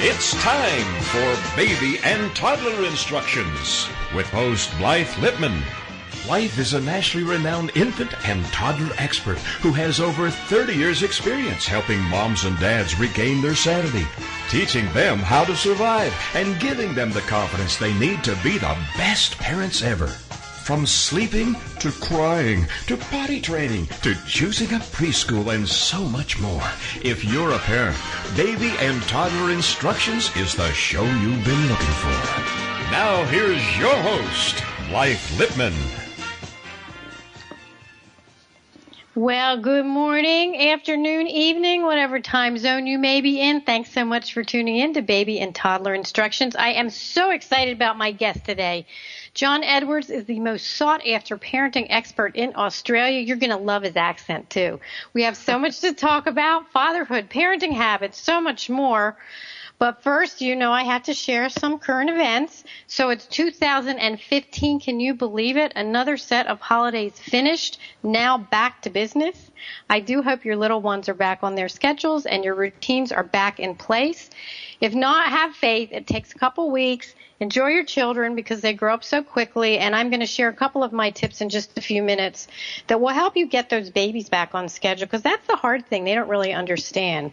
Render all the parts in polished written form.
It's time for Baby and Toddler Instructions with host Blythe Lipman. Blythe is a nationally renowned infant and toddler expert who has over 30 years' experience helping moms and dads regain their sanity, teaching them how to survive, and giving them the confidence they need to be the best parents ever. From sleeping to crying to potty training to choosing a preschool and so much more. If you're a parent, Baby and Toddler Instructions is the show you've been looking for. Now here's your host, Blythe Lipman. Well, good morning, afternoon, evening, whatever time zone you may be in. Thanks so much for tuning in to Baby and Toddler Instructions. I am so excited about my guest today. John Edwards is the most sought-after parenting expert in Australia. You're going to love his accent, too. We have so much to talk about, fatherhood, parenting habits, so much more. But first, I have to share some current events. So it's 2015. Can you believe it? Another set of holidays finished. Now back to business. I do hope your little ones are back on their schedules and your routines are back in place. If not, have faith. It takes a couple weeks. Enjoy your children because they grow up so quickly, and I'm going to share a couple of my tips in just a few minutes that will help you get those babies back on schedule because that's the hard thing. They don't really understand.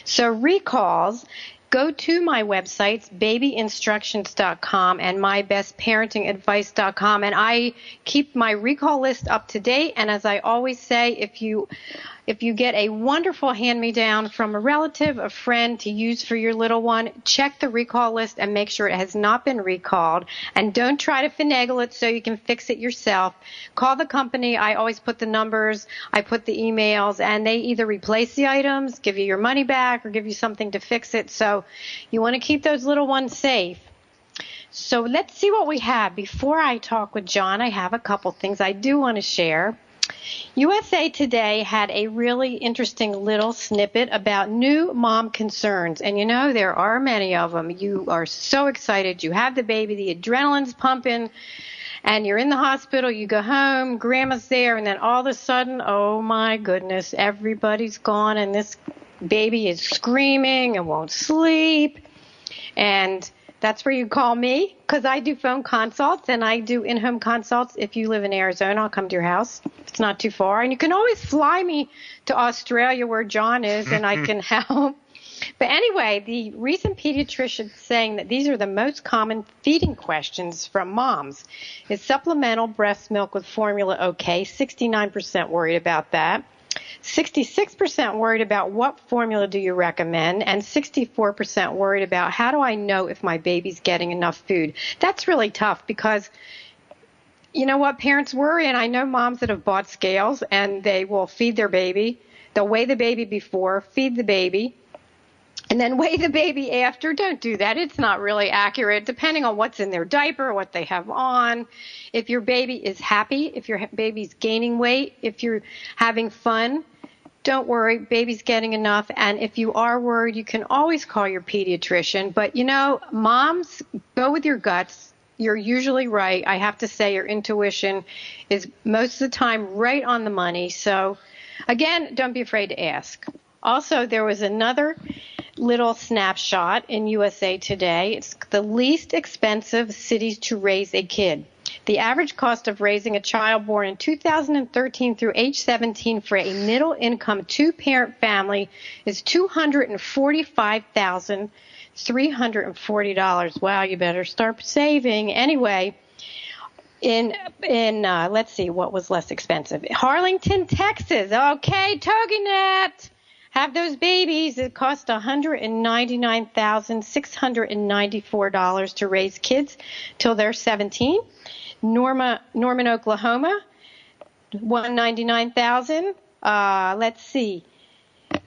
So recalls. Go to my websites, babyinstructions.com and mybestparentingadvice.com, and I keep my recall list up to date. And as I always say, if you get a wonderful hand-me-down from a relative, a friend to use for your little one, check the recall list and make sure it has not been recalled. And don't try to finagle it so you can fix it yourself. Call the company. I always put the numbers, I put the emails, and they either replace the items, give you your money back, or give you something to fix it. So you want to keep those little ones safe. So let's see what we have. Before I talk with John, I have a couple things I do want to share. USA Today had a really interesting little snippet about new mom concerns. And there are many of them. You are so excited. You have the baby, the adrenaline's pumping, and you're in the hospital. You go home, grandma's there, and then all of a sudden, oh my goodness, everybody's gone, and this baby is screaming and won't sleep. And that's where you call me because I do phone consults and I do in-home consults. If you live in Arizona, I'll come to your house. It's not too far. And you can always fly me to Australia where John is and I can help. But anyway, the recent pediatrician saying that these are the most common feeding questions from moms. Is supplemental breast milk with formula okay? 69% worried about that. 66% worried about what formula do you recommend, and 64% worried about how do I know if my baby's getting enough food. That's really tough because you know what, parents worry, and I know moms that have bought scales and they will feed their baby. They'll weigh the baby before, feed the baby, and then weigh the baby after. Don't do that. It's not really accurate depending on what's in their diaper, what they have on. If your baby is happy, if your baby's gaining weight, if you're having fun, don't worry, baby's getting enough. And if you are worried, you can always call your pediatrician. But, moms, go with your guts. You're usually right. I have to say your intuition is most of the time right on the money. So, again, don't be afraid to ask. Also, there was another little snapshot in USA Today. It's the least expensive cities to raise a kid. The average cost of raising a child born in 2013 through age 17 for a middle-income two-parent family is $245,340. Wow, you better start saving. Anyway, let's see, what was less expensive? Harlingen, Texas. Okay, TogiNet. Have those babies. It costs $199,694 to raise kids till they're 17. Norman, Oklahoma, $199,000. Let's see.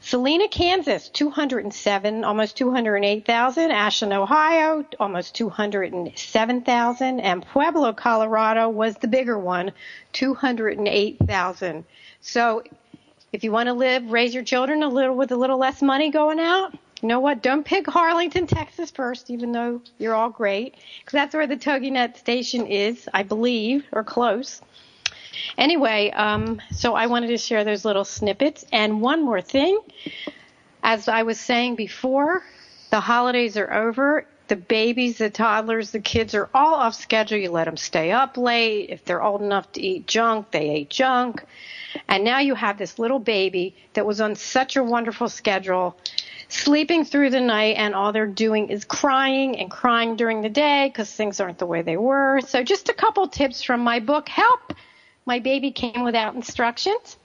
Salina, Kansas, $207,000, almost $208,000. Ashland, Ohio, almost $207,000. And Pueblo, Colorado was the bigger one, $208,000. So if you want to raise your children with a little less money going out, you know what? Don't pick Harlingen, Texas first, even though you're all great, because that's where the TogiNet station is, I believe, or close. Anyway, so I wanted to share those little snippets. And one more thing, as I was saying before, The holidays are over. The babies, the toddlers, the kids are all off schedule. You let them stay up late. If they're old enough to eat junk, they ate junk. And now you have this little baby that was on such a wonderful schedule, sleeping through the night, and all they're doing is crying and crying during the day because things aren't the way they were. So just a couple tips from my book, Help! My Baby Came Without Instructions.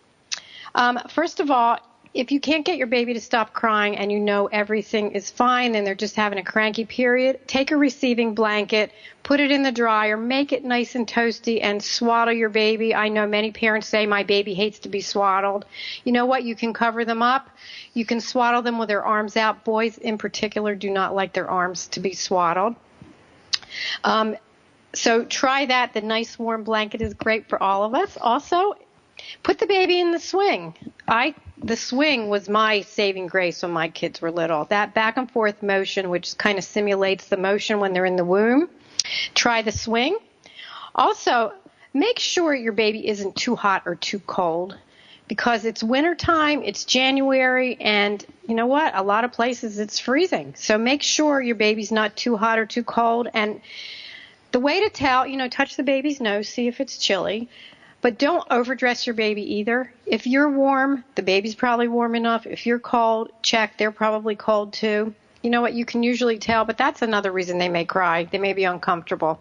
First of all, if you can't get your baby to stop crying and you know everything is fine and they're just having a cranky period, take a receiving blanket, put it in the dryer, make it nice and toasty, and swaddle your baby. I know many parents say, my baby hates to be swaddled. You know what? You can cover them up. You can swaddle them with their arms out. Boys in particular do not like their arms to be swaddled. So try that. The nice warm blanket is great for all of us. Also, put the baby in the swing. The swing was my saving grace when my kids were little. That back and forth motion, which kind of simulates the motion when they're in the womb. Try the swing. Also, make sure your baby isn't too hot or too cold, because it's wintertime, it's January, and you know what? A lot of places it's freezing. So make sure your baby's not too hot or too cold. And the way to tell, touch the baby's nose, see if it's chilly. But don't overdress your baby either. If you're warm, the baby's probably warm enough. If you're cold, check. They're probably cold too. You know what? You can usually tell, but that's another reason they may cry. They may be uncomfortable.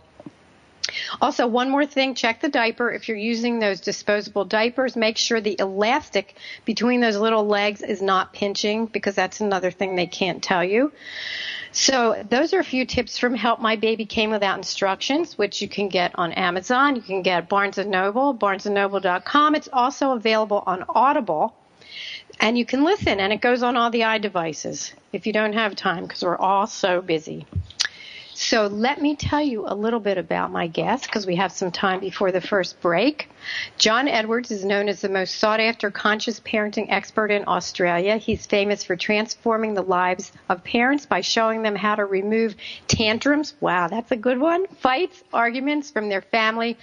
Also, one more thing, check the diaper. If you're using those disposable diapers, make sure the elastic between those little legs is not pinching, because that's another thing they can't tell you. So those are a few tips from Help! My Baby Came Without Instructions, which you can get on Amazon. You can get at Barnes & Noble, barnesandnoble.com. It's also available on Audible, and you can listen, and it goes on all the iDevices if you don't have time, because we're all so busy. So let me tell you a little bit about my guest, because we have some time before the first break. John Edwards is known as the most sought-after conscious parenting expert in Australia. He's famous for transforming the lives of parents by showing them how to remove tantrums. Wow, that's a good one. Fights, arguments from their family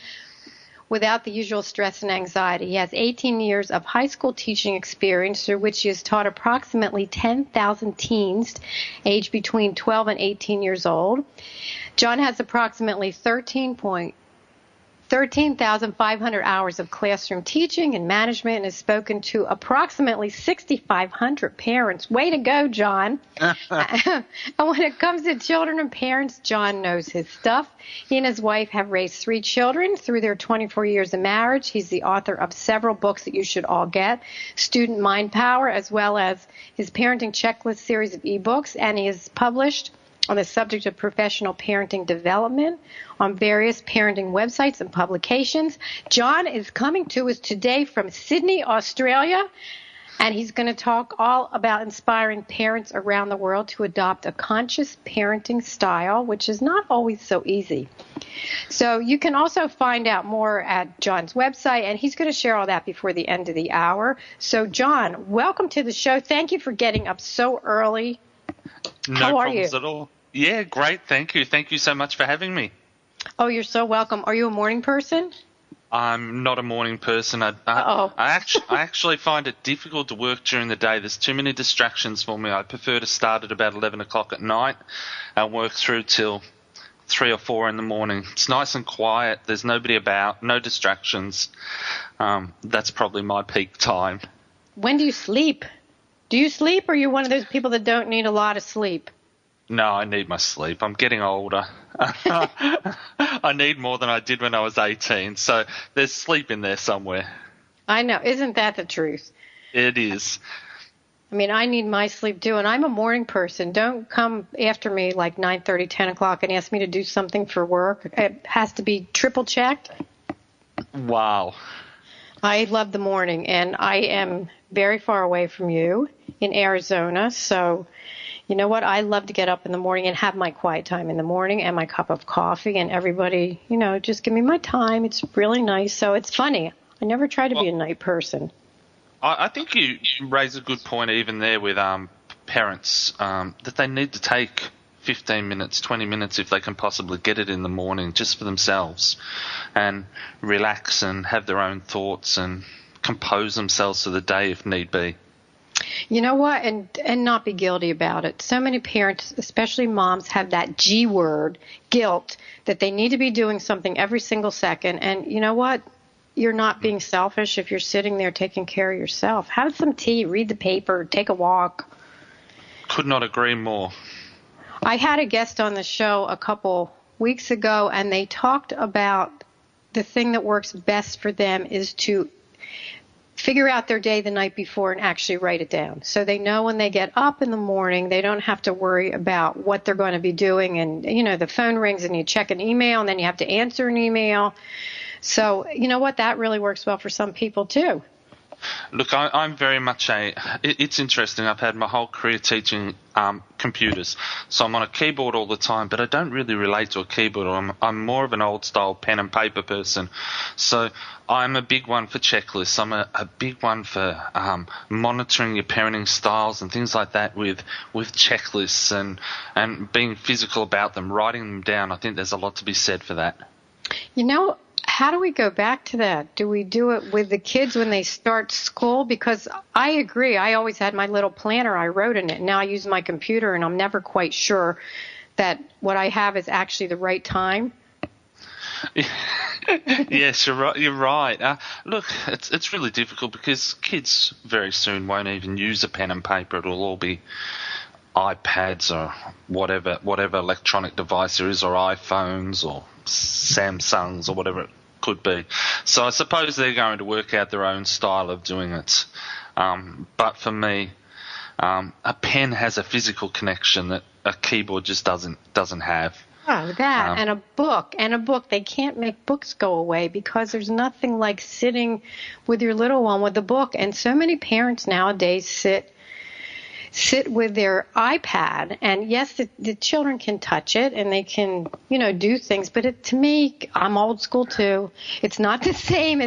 without the usual stress and anxiety. He has 18 years of high school teaching experience, through which he has taught approximately 10,000 teens aged between 12 and 18 years old. John has approximately 13,500 hours of classroom teaching and management, and has spoken to approximately 6,500 parents. Way to go, John. And when it comes to children and parents, John knows his stuff. He and his wife have raised 3 children through their 24 years of marriage. He's the author of several books that you should all get, Student Mind Power, as well as his Parenting Checklist series of ebooks, and he has published on the subject of professional parenting development on various parenting websites and publications. John is coming to us today from Sydney, Australia, and he's going to talk all about inspiring parents around the world to adopt a conscious parenting style, which is not always so easy. So you can also find out more at John's website, and he's going to share all that before the end of the hour. So, John, welcome to the show. Thank you for getting up so early. No problems at all. Yeah, great. Thank you. Thank you so much for having me. Oh, you're so welcome. Are you a morning person? I'm not a morning person. I actually find it difficult to work during the day. There's too many distractions for me. I prefer to start at about 11 o'clock at night and work through till 3 or 4 in the morning. It's nice and quiet. There's nobody about, no distractions. That's probably my peak time. When do you sleep? Do you sleep, or are you one of those people that don't need a lot of sleep? No, I need my sleep. I'm getting older. I need more than I did when I was 18, so there's sleep in there somewhere. I know. Isn't that the truth? It is. I mean, I need my sleep too, and I'm a morning person. Don't come after me like 9:30, 10 o'clock and ask me to do something for work. It has to be triple checked. Wow. I love the morning, and I am very far away from you in Arizona, so you know what? I love to get up in the morning and have my quiet time in the morning and my cup of coffee, and everybody, just give me my time. It's really nice. So it's funny. I never try to be a night person. I think you raise a good point even there with parents, that they need to take 15 minutes, 20 minutes if they can possibly get it in the morning just for themselves and relax and have their own thoughts and compose themselves for the day if need be. You know what? And not be guilty about it. So many parents, especially moms, have that G word, guilt, that they need to be doing something every single second. And you know what? You're not being selfish if you're sitting there taking care of yourself. Have some tea, read the paper, take a walk. Could not agree more. I had a guest on the show a couple weeks ago, and they talked about the thing that works best for them is to figure out their day the night before and actually write it down. So they know when they get up in the morning, they don't have to worry about what they're going to be doing. And, you know, the phone rings and you check an email and then you have to answer an email. So, you know what, that really works well for some people too. Look, I'm very much it's interesting. I've had my whole career teaching computers, so I'm on a keyboard all the time, but I don't really relate to a keyboard. I'm more of an old-style pen and paper person. So I'm a big one for checklists. I'm a big one for monitoring your parenting styles and things like that with checklists and being physical about them, writing them down. I think there's a lot to be said for that. You know, how do we go back to that? Do we do it with the kids when they start school? Because I agree. I always had my little planner. I wrote in it. Now I use my computer, and I'm never quite sure that what I have is actually the right time. Yes, you're right. You're right. Look, it's really difficult because kids very soon won't even use a pen and paper. It'll all be iPads or whatever electronic device there is, or iPhones or Samsungs or whatever it could be. So I suppose they're going to work out their own style of doing it. But for me, a pen has a physical connection that a keyboard just doesn't have. Oh, that and a book. They can't make books go away because there's nothing like sitting with your little one with a book. And so many parents nowadays sit with their iPad, and yes, the children can touch it and they can, you know, do things, but to me, I'm old school too. It's not the same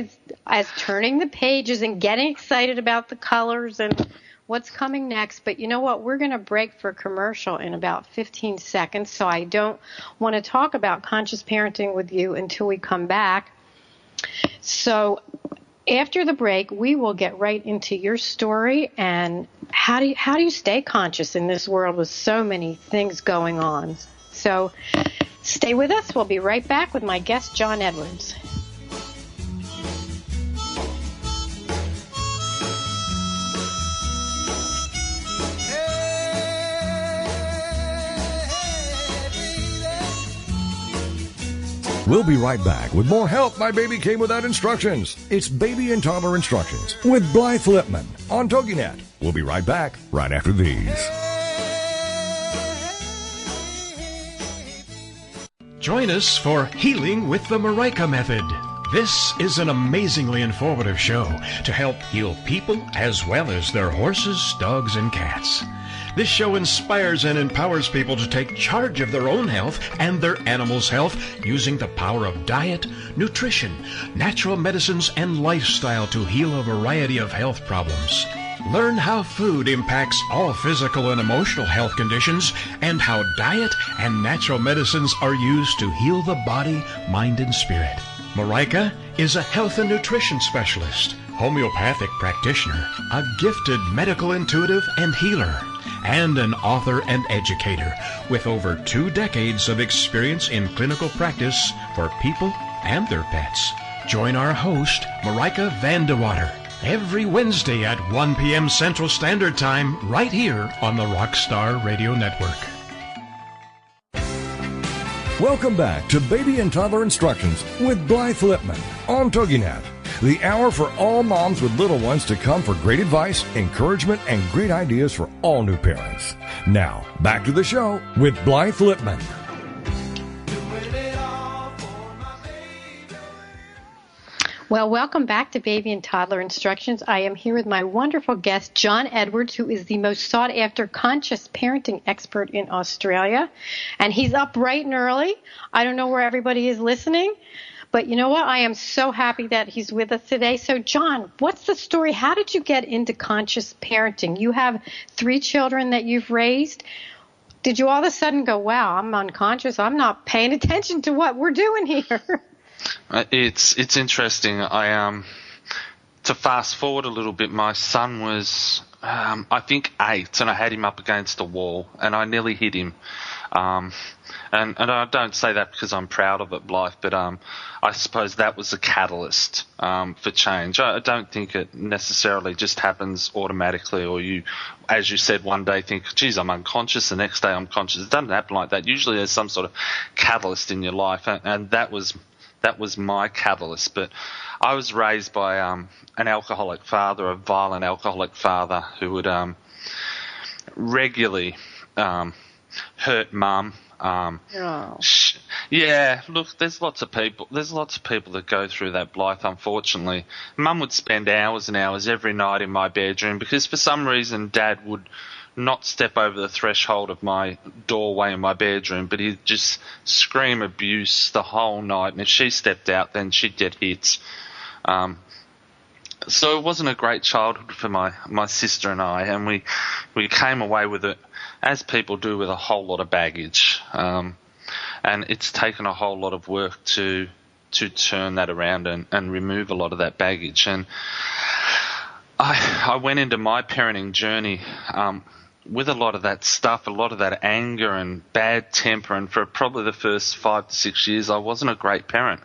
as turning the pages and getting excited about the colors and what's coming next. But you know what? We're going to break for a commercial in about 15 seconds, so I don't want to talk about conscious parenting with you until we come back. So after the break, we will get right into your story and how do you stay conscious in this world with so many things going on. So stay with us. We'll be right back with my guest, John Edwards. We'll be right back with more Help My Baby Came Without Instructions. It's Baby and Toddler Instructions with Blythe Lipman on TogiNet. We'll be right back right after these. Join us for Healing with the Marika Method. This is an amazingly informative show to help heal people as well as their horses, dogs, and cats. This show inspires and empowers people to take charge of their own health and their animals' health using the power of diet, nutrition, natural medicines, and lifestyle to heal a variety of health problems. Learn how food impacts all physical and emotional health conditions and how diet and natural medicines are used to heal the body, mind, and spirit. Marika is a health and nutrition specialist, homeopathic practitioner, a gifted medical intuitive and healer, and an author and educator with over 2 decades of experience in clinical practice for people and their pets. Join our host, Marika Vandewater, every Wednesday at 1 p.m. Central Standard Time right here on the Rockstar Radio Network. Welcome back to Baby and Toddler Instructions with Blythe Lipman on TogiNet. The hour for all moms with little ones to come for great advice, encouragement, and great ideas for all new parents. Now, back to the show with Blythe Lipman. Well, welcome back to Baby and Toddler Instructions. I am here with my wonderful guest, John Edwards, who is the most sought-after conscious parenting expert in Australia. And he's up bright and early. I don't know where everybody is listening, but you know what? I am so happy that he's with us today. So, John, what's the story? How did you get into conscious parenting? You have 3 children that you've raised. Did you all of a sudden go, wow, I'm unconscious. I'm not paying attention to what we're doing here? It's interesting. To fast forward a little bit, my son was I think 8, and I had him up against a wall, and I nearly hit him. And I don't say that because I'm proud of it, Blythe, but I suppose that was a catalyst for change. I don't think it necessarily just happens automatically, or you, as you said, one day think, geez, I'm unconscious, the next day I'm conscious. It doesn't happen like that. Usually there's some sort of catalyst in your life, and that was my catalyst. But I was raised by an alcoholic father, a violent alcoholic father who would regularly hurt Mum. Yeah, look, there's lots of people that go through that, Blythe, unfortunately. Mum would spend hours and hours every night in my bedroom because for some reason Dad would not step over the threshold of my doorway in my bedroom, but he'd just scream abuse the whole night, and if she stepped out, then she'd get hit. So it wasn't a great childhood for my sister and I, and we came away with it, as people do, with a whole lot of baggage. And it's taken a whole lot of work to turn that around and remove a lot of that baggage. And I went into my parenting journey with a lot of that stuff, a lot of that anger and bad temper, and for probably the first 5 to 6 years, I wasn't a great parent.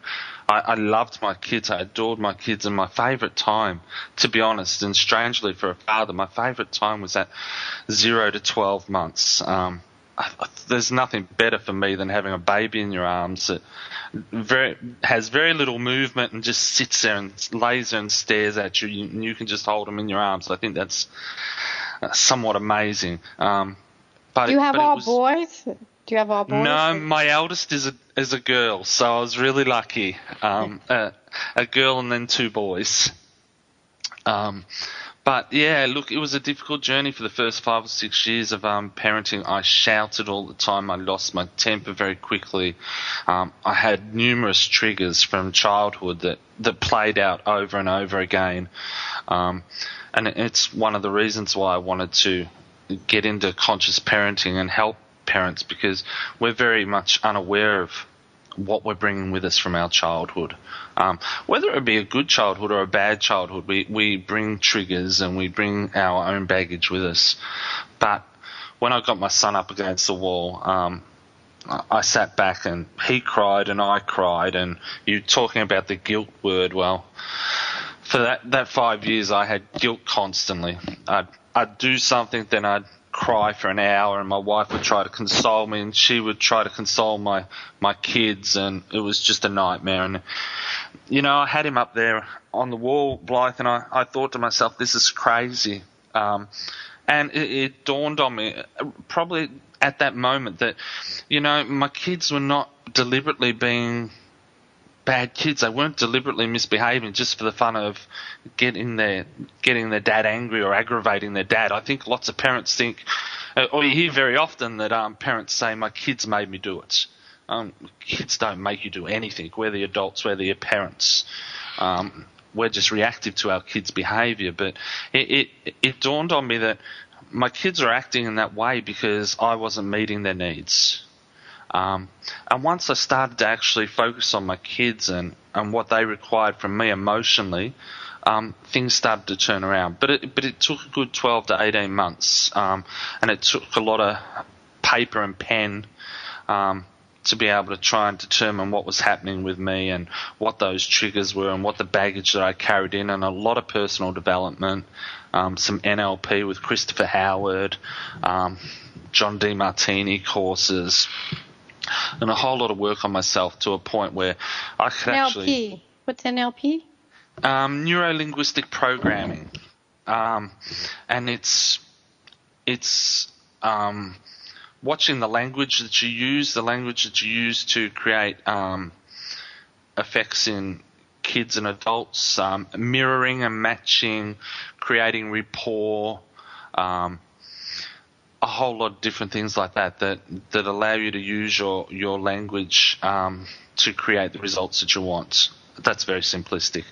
I loved my kids, I adored my kids, and my favourite time, to be honest, and strangely for a father, my favourite time was at 0 to 12 months. There's nothing better for me than having a baby in your arms that has very little movement and just sits there and lays there and stares at you, and you can just hold them in your arms. I think that's somewhat amazing. Do you have all boys? Do you have all boys? No, my eldest is a girl, so I was really lucky. A girl and then 2 boys. But yeah, look, it was a difficult journey for the first 5 or 6 years of parenting. I shouted all the time. I lost my temper very quickly. I had numerous triggers from childhood that played out over and over again. And it's one of the reasons why I wanted to get into conscious parenting and help parents, because we're very much unaware of what we're bringing with us from our childhood. Whether it be a good childhood or a bad childhood, we bring triggers and we bring our own baggage with us. But when I got my son up against the wall, I sat back and he cried and I cried, and you talking about the guilt word, well, for that 5 years I had guilt constantly. I'd do something, then I'd cry for an hour, and my wife would try to console me, and she would try to console my kids, and it was just a nightmare. And I had him up there on the wall, Blythe, and I thought to myself, this is crazy. And it dawned on me probably at that moment that my kids were not deliberately being bad kids. They weren't deliberately misbehaving just for the fun of getting their dad angry or aggravating their dad. I think lots of parents think, or you hear very often that parents say, my kids made me do it. Kids don't make you do anything. We're the adults, we're the parents. We're just reactive to our kids' behaviour. But it dawned on me that my kids are acting in that way because I wasn't meeting their needs. And once I started to actually focus on my kids and what they required from me emotionally, things started to turn around. But it took a good 12 to 18 months, and it took a lot of paper and pen to be able to try and determine what was happening with me and what those triggers were and what the baggage that I carried in, and a lot of personal development, some NLP with Christopher Howard, John DeMartini courses, and a whole lot of work on myself to a point where I could NLP. What's NLP? Neuro-linguistic programming, and it's watching the language that you use to create effects in kids and adults, mirroring and matching, creating rapport. A whole lot of different things like that allow you to use your language to create the results that you want. That's very simplistic.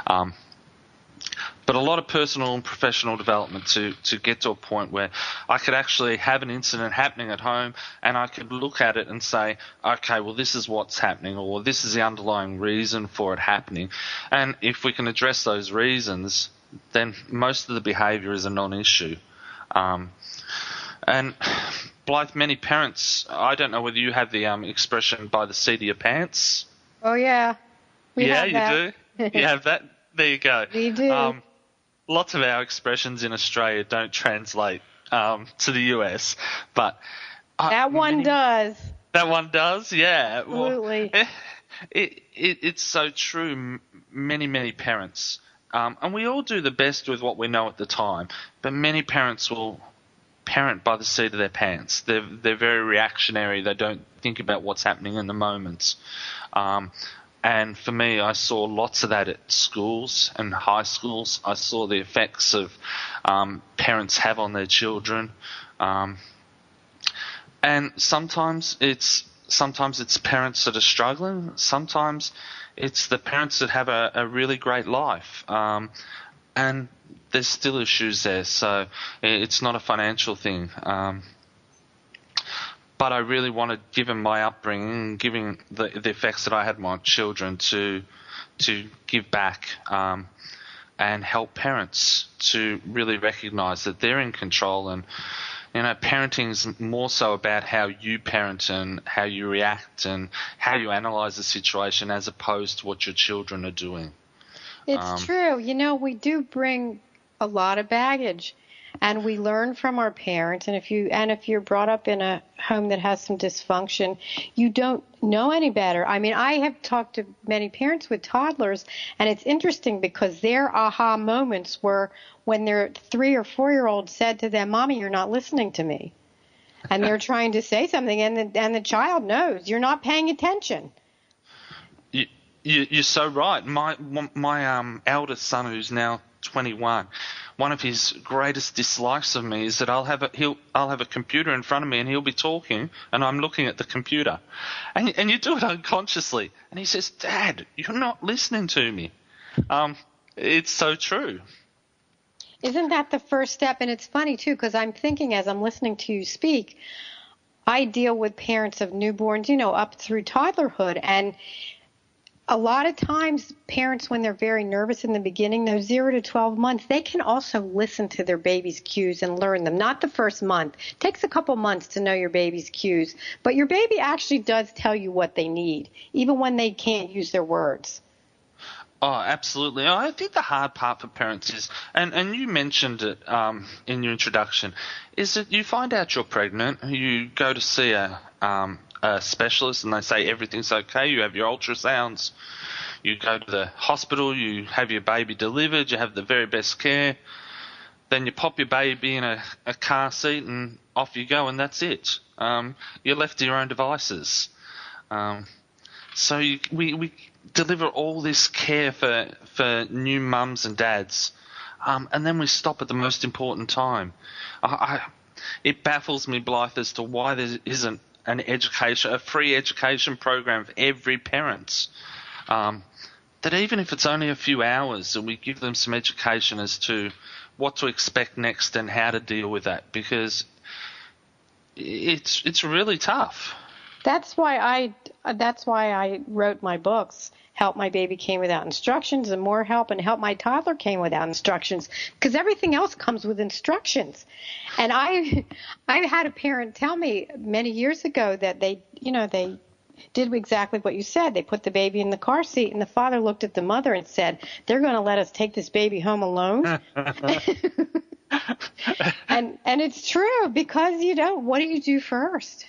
But a lot of personal and professional development to get to a point where I could actually have an incident happening at home and I could look at it and say, okay, well, this is what's happening, or this is the underlying reason for it happening. And if we can address those reasons, then most of the behaviour is a non-issue. And Blythe, many parents, I don't know whether you have the expression "by the seat of your pants." Oh yeah, we have that. You do. You have that. There you go. We do. Lots of our expressions in Australia don't translate to the US, but that one does. That one does, yeah. Absolutely. Well, it's so true. Many parents, and we all do the best with what we know at the time, but many parents will parent by the seat of their pants. They're very reactionary. They don't think about what's happening in the moment. And for me, I saw lots of that at schools and high schools. I saw the effects of parents have on their children. And sometimes it's parents that are struggling. Sometimes it's the parents that have a really great life. And there's still issues there. So it's not a financial thing. But I really wanted, given my upbringing, given the effects that I had on my children, to give back and help parents to really recognise that they're in control. And parenting is more so about how you parent and how you react and how you analyse the situation, as opposed to what your children are doing. It's true. We do bring a lot of baggage. And we learn from our parents, and if you're brought up in a home that has some dysfunction, you don't know any better. I mean, I have talked to many parents with toddlers, and it's interesting because their aha moments were when their 3 or 4-year-old said to them, "Mommy, you're not listening to me," and they're trying to say something, and the child knows you're not paying attention. You're so right. My eldest son, who's now 21. One of his greatest dislikes of me is that I'll have a computer in front of me and he'll be talking and I'm looking at the computer, and you do it unconsciously. And he says, "Dad, you're not listening to me." It's so true. Isn't that the first step? And it's funny too, because I'm thinking as I'm listening to you speak, I deal with parents of newborns, up through toddlerhood, and a lot of times parents, when they're very nervous in the beginning, those 0 to 12 months, they can also listen to their baby's cues and learn them. Not the first month. It takes a couple months to know your baby's cues. But your baby actually does tell you what they need, even when they can't use their words. Oh, absolutely. I think the hard part for parents is, and you mentioned it in your introduction, is that you find out you're pregnant, you go to see a specialist and they say everything's okay, you have your ultrasounds, you go to the hospital, you have your baby delivered, you have the very best care, then you pop your baby in a car seat and off you go, and that's it. You're left to your own devices. So we deliver all this care for new mums and dads, and then we stop at the most important time. It baffles me, Blythe, as to why there isn't a free education program for every parent. That even if it's only a few hours, that we give them some education as to what to expect next and how to deal with that, because it's really tough. That's why I wrote my books. Help My Baby Came Without Instructions, and More Help, and Help My Toddler Came Without Instructions, because everything else comes with instructions. And I had a parent tell me many years ago that they did exactly what you said. They put the baby in the car seat, and the father looked at the mother and said, "They're going to let us take this baby home alone?" and it's true, because what do you do first?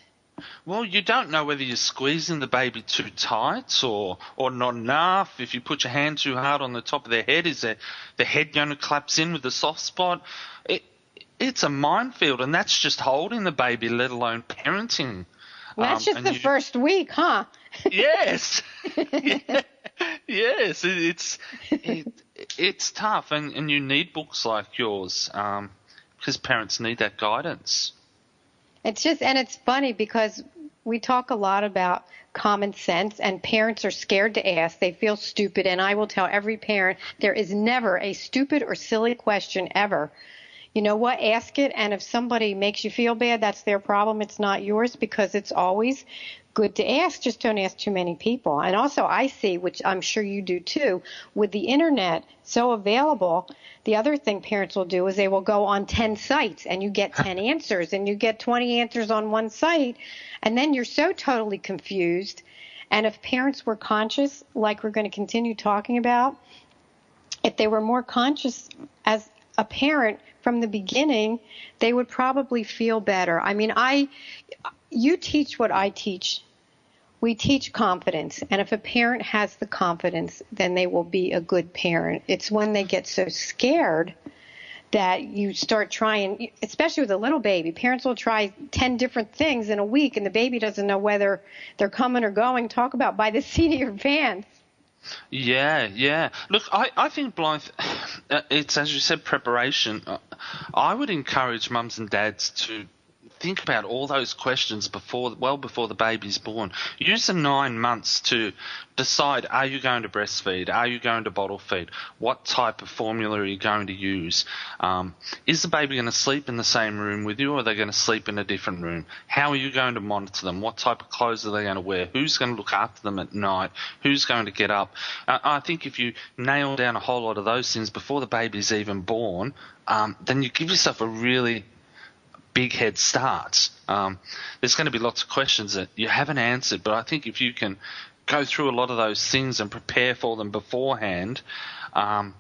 Well, you don't know whether you're squeezing the baby too tight or not enough. If you put your hand too hard on the top of their head, is the head going to collapse in with the soft spot? It's a minefield, and that's just holding the baby, let alone parenting. That's just the first week, huh? Yes. Yes, it's tough, and you need books like yours because parents need that guidance. It's funny because we talk a lot about common sense, and parents are scared to ask. They feel stupid, and I will tell every parent there is never a stupid or silly question ever. you know what? Ask it. And if somebody makes you feel bad, that's their problem. It's not yours, because it's always good to ask. Just don't ask too many people. And also I see, which I'm sure you do too, with the internet so available, the other thing parents will do is they will go on 10 sites and you get 10 answers and you get 20 answers on one site. And then you're so totally confused. And if parents were conscious, like we're going to continue talking about, if they were more conscious as a parent from the beginning, they would probably feel better. I mean, you teach what I teach. We teach confidence. And if a parent has the confidence, then they will be a good parent. It's when they get so scared that you start trying, especially with a little baby. Parents will try 10 different things in a week, and the baby doesn't know whether they're coming or going. Talk about by the seat of your pants. Yeah. Look, I think, Blythe, it's, as you said, preparation. I would encourage mums and dads to think about all those questions before the baby's born. Use the 9 months to decide, are you going to breastfeed? Are you going to bottle feed? What type of formula are you going to use? Is the baby going to sleep in the same room with you, or are they going to sleep in a different room? How are you going to monitor them? What type of clothes are they going to wear? Who's going to look after them at night? Who's going to get up? I think if you nail down a whole lot of those things before the baby's even born, then you give yourself a really big head start. There's going to be lots of questions that you haven't answered, but I think if you can go through a lot of those things and prepare for them beforehand, then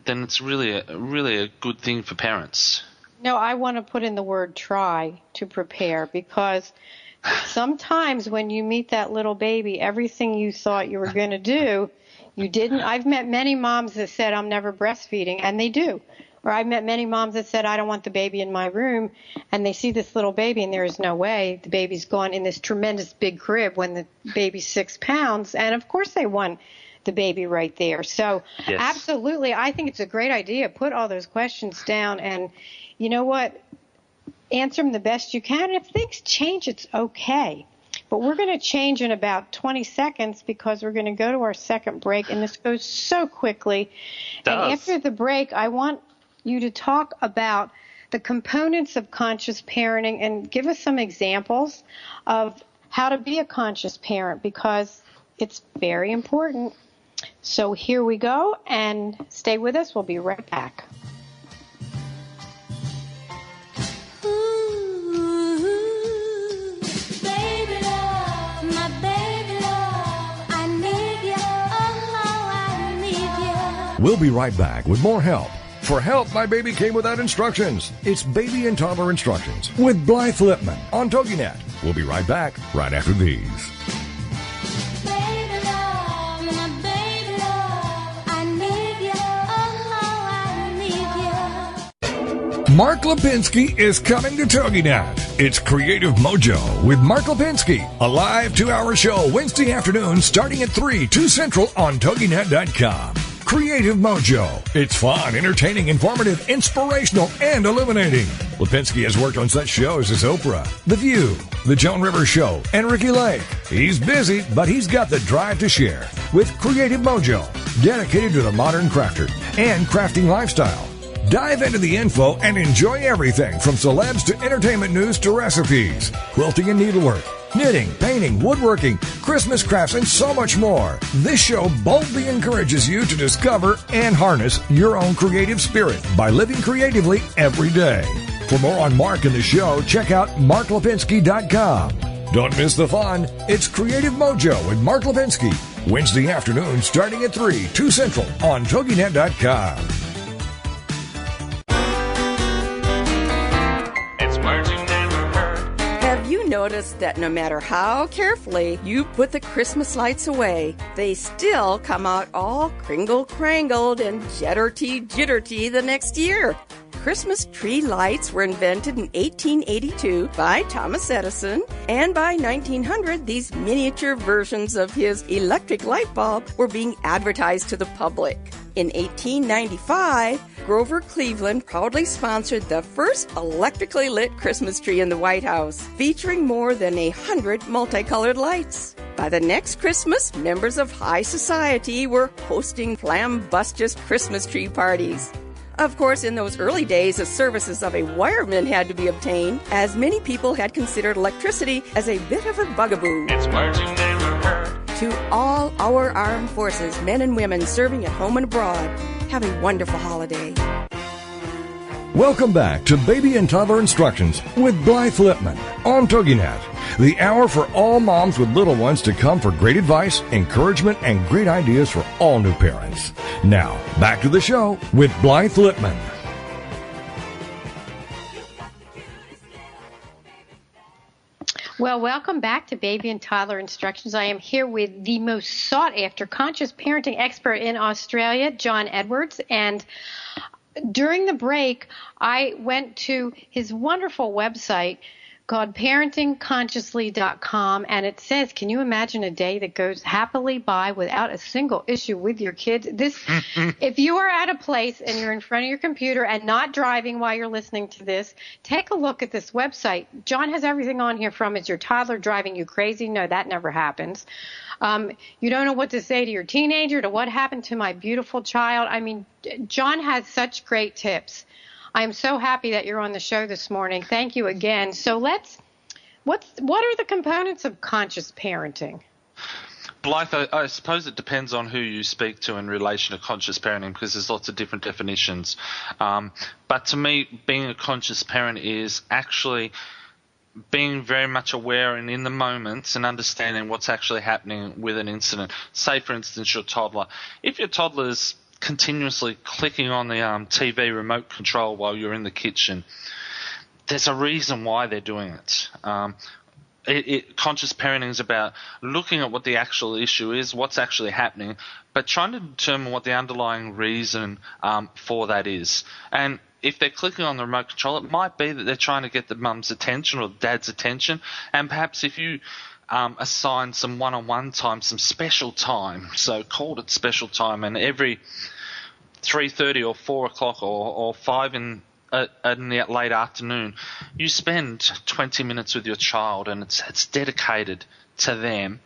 it's really a good thing for parents. No, I want to put in the word try to prepare, because sometimes when you meet that little baby, everything you thought you were going to do, you didn't. I've met many moms that said, I'm never breastfeeding, and they do. Or I've met many moms that said, I don't want the baby in my room, and they see this little baby, and there is no way the baby's gone in this tremendous big crib when the baby's 6 pounds, and of course they want the baby right there. So yes. Absolutely, I think it's a great idea. Put all those questions down, and you know what? Answer them the best you can. And if things change, it's okay. But we're going to change in about 20 seconds because we're going to go to our second break, and this goes so quickly. And after the break, I want you to talk about the components of conscious parenting and give us some examples of how to be a conscious parent, because it's very important. So here we go, and stay with us. We'll be right back. We'll be right back with more help. For help, my baby came without instructions. It's Baby and Toddler Instructions with Blythe Lipman on TogiNet. We'll be right back right after these. Baby love, my baby love, I need you, oh, I need you. Mark Lipinski is coming to TogiNet. It's Creative Mojo with Mark Lipinski, a live 2-hour show Wednesday afternoon starting at 3, 2 Central on TogiNet.com. Creative Mojo. It's fun, entertaining, informative, inspirational, and illuminating. Lipinski has worked on such shows as Oprah, The View, The Joan Rivers Show, and Ricky Lake. He's busy, but he's got the drive to share with Creative Mojo, dedicated to the modern crafter and crafting lifestyle. Dive into the info and enjoy everything from celebs to entertainment news to recipes, quilting and needlework, knitting, painting, woodworking, Christmas crafts, and so much more. This show boldly encourages you to discover and harness your own creative spirit by living creatively every day. For more on Mark and the show, check out marklipinski.com. Don't miss the fun. It's Creative Mojo with Mark Lipinski, Wednesday afternoon starting at 3, 2 Central on TogiNet.com. Notice that no matter how carefully you put the Christmas lights away, they still come out all kringle-crangled and jitterty the next year. Christmas tree lights were invented in 1882 by Thomas Edison, and by 1900, these miniature versions of his electric light bulb were being advertised to the public. In 1895, Grover Cleveland proudly sponsored the first electrically lit Christmas tree in the White House, featuring more than 100 multicolored lights. By the next Christmas, members of high society were hosting flambustious Christmas tree parties. Of course, in those early days, the services of a wireman had to be obtained, as many people had considered electricity as a bit of a bugaboo. It's words you never heard. To all our armed forces, men and women serving at home and abroad, have a wonderful holiday. Welcome back to Baby and Toddler Instructions with Blythe Lipman on TogiNet, the hour for all moms with little ones to come for great advice, encouragement, and great ideas for all new parents. Now, back to the show with Blythe Lipman. Well, welcome back to Baby and Toddler Instructions. I am here with the most sought-after conscious parenting expert in Australia, John Edwards, and during the break, I went to his wonderful website called parentingconsciously.com, and it says, can you imagine a day that goes happily by without a single issue with your kids? If you are at a place and you're in front of your computer and not driving while you're listening to this, take a look at this website. John has everything on here from, is your toddler driving you crazy? No, that never happens. You don't know what to say to your teenager, to what happened to my beautiful child. I mean, John has such great tips. I'm so happy that you're on the show this morning. Thank you again. So what are the components of conscious parenting? Blythe, I suppose it depends on who you speak to in relation to conscious parenting, because there's lots of different definitions. But to me, being a conscious parent is actually being very much aware and in the moment and understanding what's actually happening with an incident. Say, for instance, your toddler. If your toddler's continuously clicking on the TV remote control while you're in the kitchen, there's a reason why they're doing it. Conscious parenting is about looking at what the actual issue is, what's actually happening, but trying to determine what the underlying reason for that is. And if they're clicking on the remote control, it might be that they're trying to get the mum's attention or dad's attention, and perhaps if you assign some one-on-one time, some special time, so called it special time, and every 3:30 or 4 o'clock or 5 in the late afternoon, you spend 20 minutes with your child and it's dedicated to them,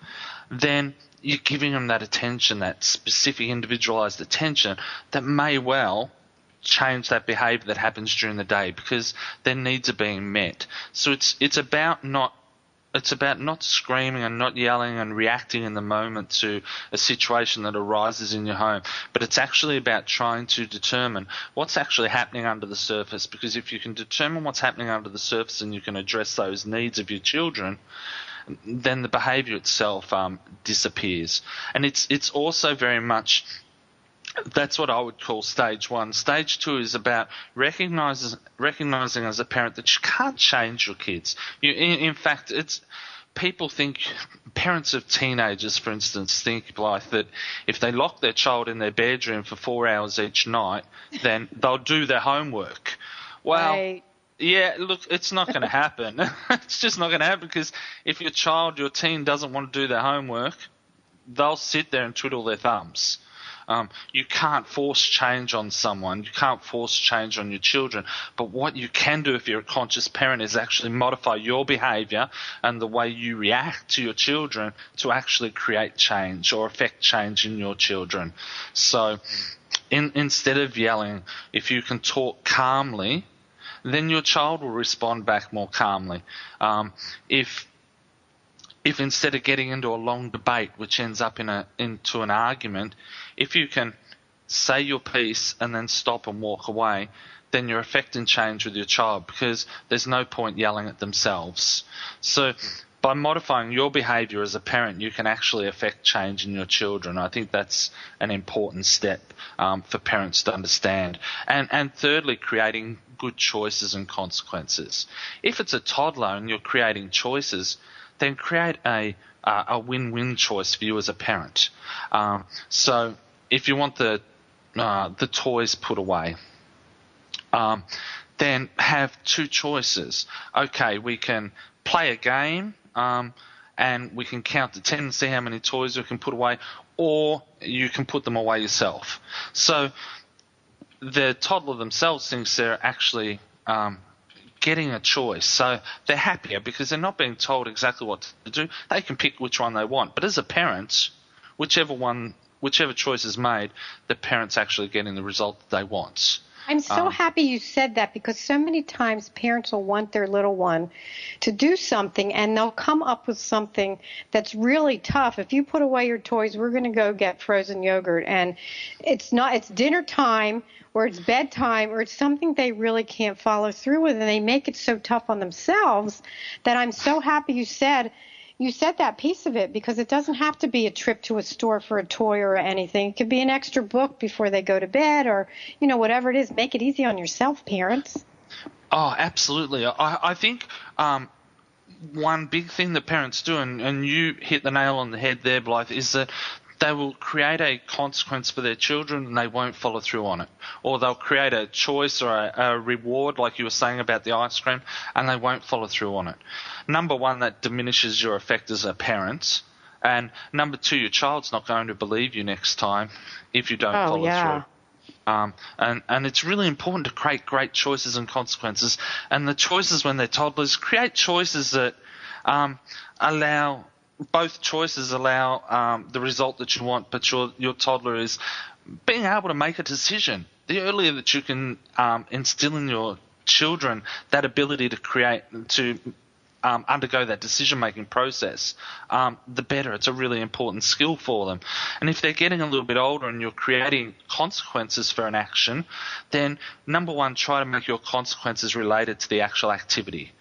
then you're giving them that attention, that specific individualized attention that may well change that behavior that happens during the day because their needs are being met. So it's about not screaming and not yelling and reacting in the moment to a situation that arises in your home, but it's actually about trying to determine what's actually happening under the surface, because if you can determine what's happening under the surface and you can address those needs of your children, then the behavior itself disappears. And it's also very much, that's what I would call stage one. Stage two is about recognizing as a parent that you can't change your kids. In fact, people think, parents of teenagers, for instance, think, Blythe, that if they lock their child in their bedroom for 4 hours each night, then they'll do their homework. Well, Right. Yeah, look, it's not going to happen. It's just not going to happen, because if your teen doesn't want to do their homework, they'll sit there and twiddle their thumbs. You can't force change on someone. You can't force change on your children. But what you can do if you're a conscious parent is actually modify your behavior and the way you react to your children to actually create change or affect change in your children. So instead of yelling, if you can talk calmly, then your child will respond back more calmly. If instead of getting into a long debate, which ends up into an argument, if you can say your piece and then stop and walk away, then you're affecting change with your child, because there's no point yelling at themselves. So by modifying your behavior as a parent, you can actually affect change in your children. I think that's an important step for parents to understand. And thirdly, creating good choices and consequences. If it's a toddler and you're creating choices, then create a win-win choice for you as a parent. So if you want the toys put away, then have two choices. Okay, we can play a game and we can count to 10 and see how many toys we can put away, or you can put them away yourself. So the toddler themselves thinks they're actually getting a choice. So they're happier because they're not being told exactly what to do. They can pick which one they want. But as a parent, whichever choice is made, the parent's actually getting the result that they want. I'm so happy you said that, because so many times parents will want their little one to do something and they'll come up with something that's really tough. If you put away your toys, we're going to go get frozen yogurt, and it's dinner time or it's bedtime or it's something they really can't follow through with, and they make it so tough on themselves that I'm so happy you said that piece of it, because it doesn't have to be a trip to a store for a toy or anything. It could be an extra book before they go to bed, or, whatever it is. Make it easy on yourself, parents. Oh, absolutely. I think one big thing that parents do, and you hit the nail on the head there, Blythe, is that they will create a consequence for their children and they won't follow through on it. Or they'll create a choice or a reward, like you were saying about the ice cream, and they won't follow through on it. Number one, that diminishes your effect as a parent. And number two, your child's not going to believe you next time if you don't follow through. And it's really important to create great choices and consequences. And the choices when they're toddlers, create choices that allow – both choices allow the result that you want, but your toddler is being able to make a decision. The earlier that you can instill in your children that ability to undergo that decision-making process, the better. It's a really important skill for them. And if they're getting a little bit older and you're creating consequences for an action, then number one, try to make your consequences related to the actual activity.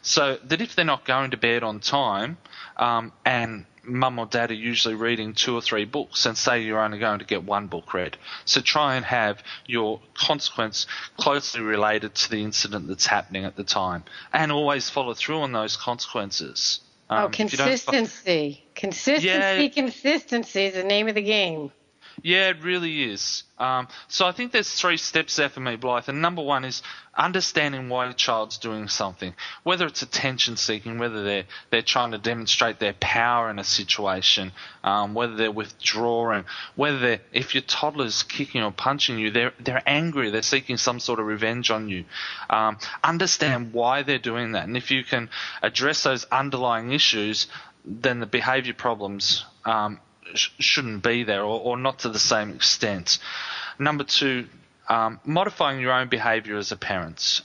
So that if they're not going to bed on time, and mum or dad are usually reading 2 or 3 books, and say you're only going to get 1 book read. So try and have your consequence closely related to the incident that's happening at the time, and always follow through on those consequences. Consistency. Consistency is the name of the game. Yeah, it really is. So I think there's 3 steps there for me, Blythe. And number one is understanding why your child's doing something, whether it's attention seeking, whether they're trying to demonstrate their power in a situation, whether they're withdrawing, whether if your toddler's kicking or punching you, they're angry, they're seeking some sort of revenge on you. Understand why they're doing that. And if you can address those underlying issues, then the behavior problems shouldn't be there, or not to the same extent. Number 2, modifying your own behaviour as a parent.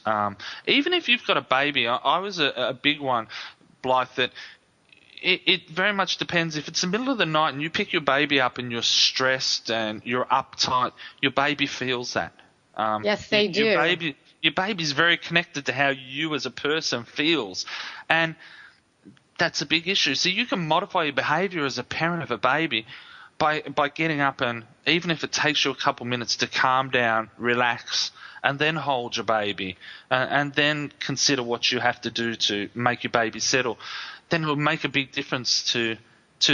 Even if you've got a baby, I was a big one, Blythe, that it very much depends. If it's the middle of the night and you pick your baby up and you're stressed and you're uptight, your baby feels that. Yes, they do. Your baby's very connected to how you as a person feels. And that's a big issue. So you can modify your behaviour as a parent of a baby by getting up, and even if it takes you a couple minutes to calm down, relax, and then hold your baby, and then consider what you have to do to make your baby settle, then it will make a big difference to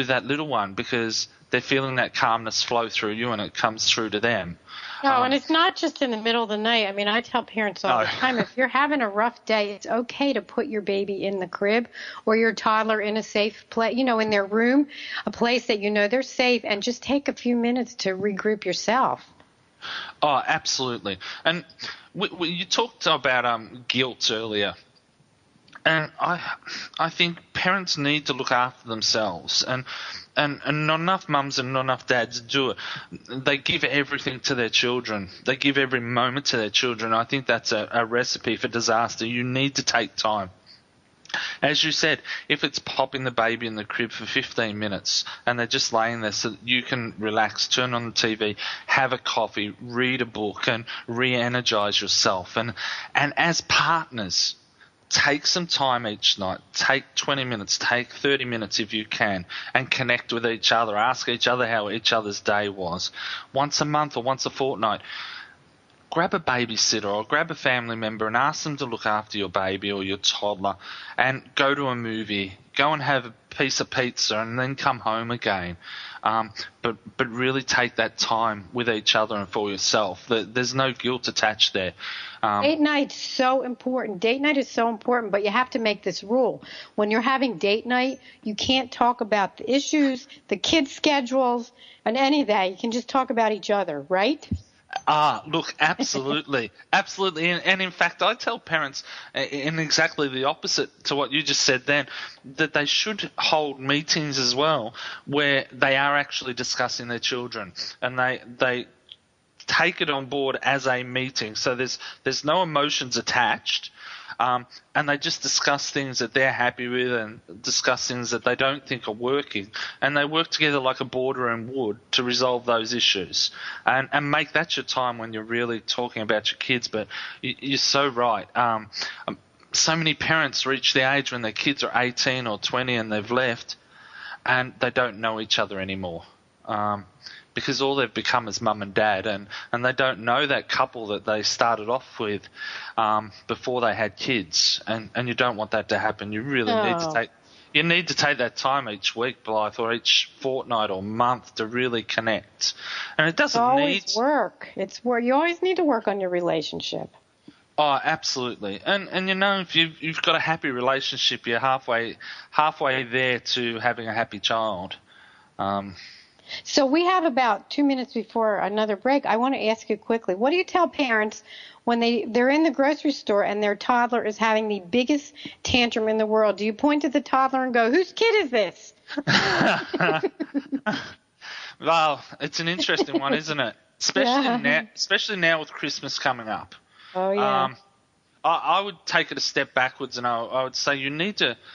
that little one, because they're feeling that calmness flow through you and it comes through to them. No, and it's not just in the middle of the night. I mean, I tell parents all the time, if you're having a rough day, it's okay to put your baby in the crib or your toddler in a safe place, in their room, a place that they're safe, and just take a few minutes to regroup yourself. Oh, absolutely. And you talked about guilt earlier. And I think parents need to look after themselves, and not enough mums and not enough dads do it. They give everything to their children. They give every moment to their children. I think that's a recipe for disaster. You need to take time. As you said, if it's popping the baby in the crib for 15 minutes and they're just laying there so that you can relax, turn on the TV, have a coffee, read a book, and re-energize yourself. And as partners, take some time each night. Take 20 minutes, take 30 minutes if you can, and connect with each other. Ask each other how each other's day was. Once a month or once a fortnight, grab a babysitter or grab a family member and ask them to look after your baby or your toddler, and go to a movie, go and have a piece of pizza and then come home again. But really take that time with each other and for yourself. There's no guilt attached there. Date night's so important. Date night is so important, but you have to make this rule. When you're having date night, you can't talk about the issues, the kids' schedules, and any of that. You can just talk about each other, right? Look, absolutely. Absolutely. And in fact, I tell parents in exactly the opposite to what you just said then, that they should hold meetings as well where they are actually discussing their children, and they take it on board as a meeting. So there's no emotions attached. And they just discuss things that they're happy with and discuss things that they don't think are working. And they work together like a boardroom would to resolve those issues. And make that your time when you're really talking about your kids. But you're so right. So many parents reach the age when their kids are 18 or 20 and they've left and they don't know each other anymore. Because all they've become is mum and dad, and they don't know that couple that they started off with before they had kids, and you don't want that to happen. You really need to take that time each week, Blythe, or each fortnight or month to really connect. And it doesn't need work. It's work. You always need to work on your relationship. Oh, absolutely. And if you've got a happy relationship, you're halfway there to having a happy child. So we have about 2 minutes before another break. I want to ask you quickly, what do you tell parents when they're in the grocery store and their toddler is having the biggest tantrum in the world? Do you point to the toddler and go, whose kid is this? Well, it's an interesting one, isn't it? Especially now with Christmas coming up. Oh, yeah. I would take it a step backwards, and I would say you need to –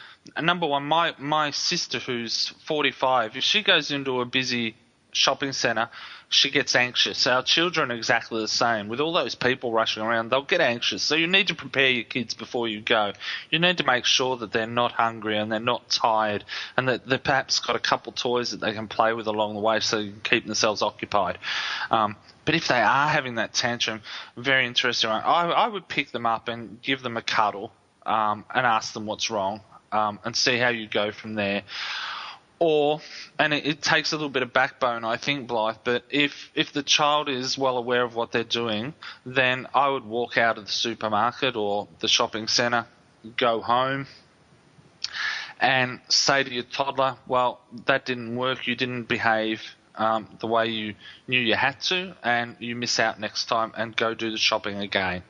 number one, my sister, who's 45, if she goes into a busy shopping centre, she gets anxious. Our children are exactly the same. With all those people rushing around, they'll get anxious. So you need to prepare your kids before you go. You need to make sure that they're not hungry and they're not tired, and that they've perhaps got a couple toys that they can play with along the way so they can keep themselves occupied. But if they are having that tantrum, very interesting. I would pick them up and give them a cuddle and ask them what's wrong. And see how you go from there. And it takes a little bit of backbone, I think, Blythe, but if the child is well aware of what they're doing, then I would walk out of the supermarket or the shopping centre, go home, and say to your toddler, well, that didn't work, you didn't behave the way you knew you had to, and you miss out next time, and go do the shopping again.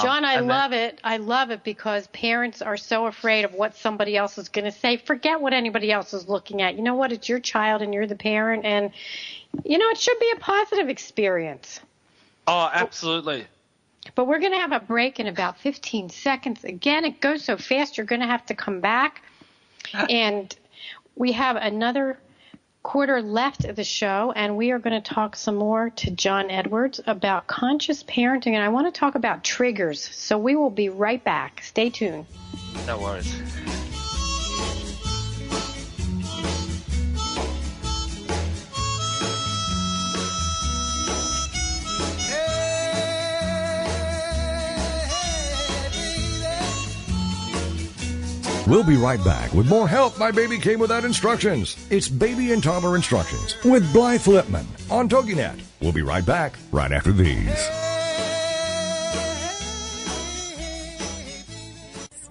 John, I love it. I love it because parents are so afraid of what somebody else is going to say. Forget what anybody else is looking at. You know what? It's your child and you're the parent. And, it should be a positive experience. Oh, absolutely. But we're going to have a break in about 15 seconds. Again, it goes so fast, you're going to have to come back. And we have another quarter left of the show, and we are going to talk some more to John Edwards about conscious parenting, and I want to talk about triggers. So we will be right back. Stay tuned. No worries. We'll be right back with more Help My Baby Came Without Instructions. It's Baby and Toddler Instructions with Blythe Lipman on TogiNet. We'll be right back right after these.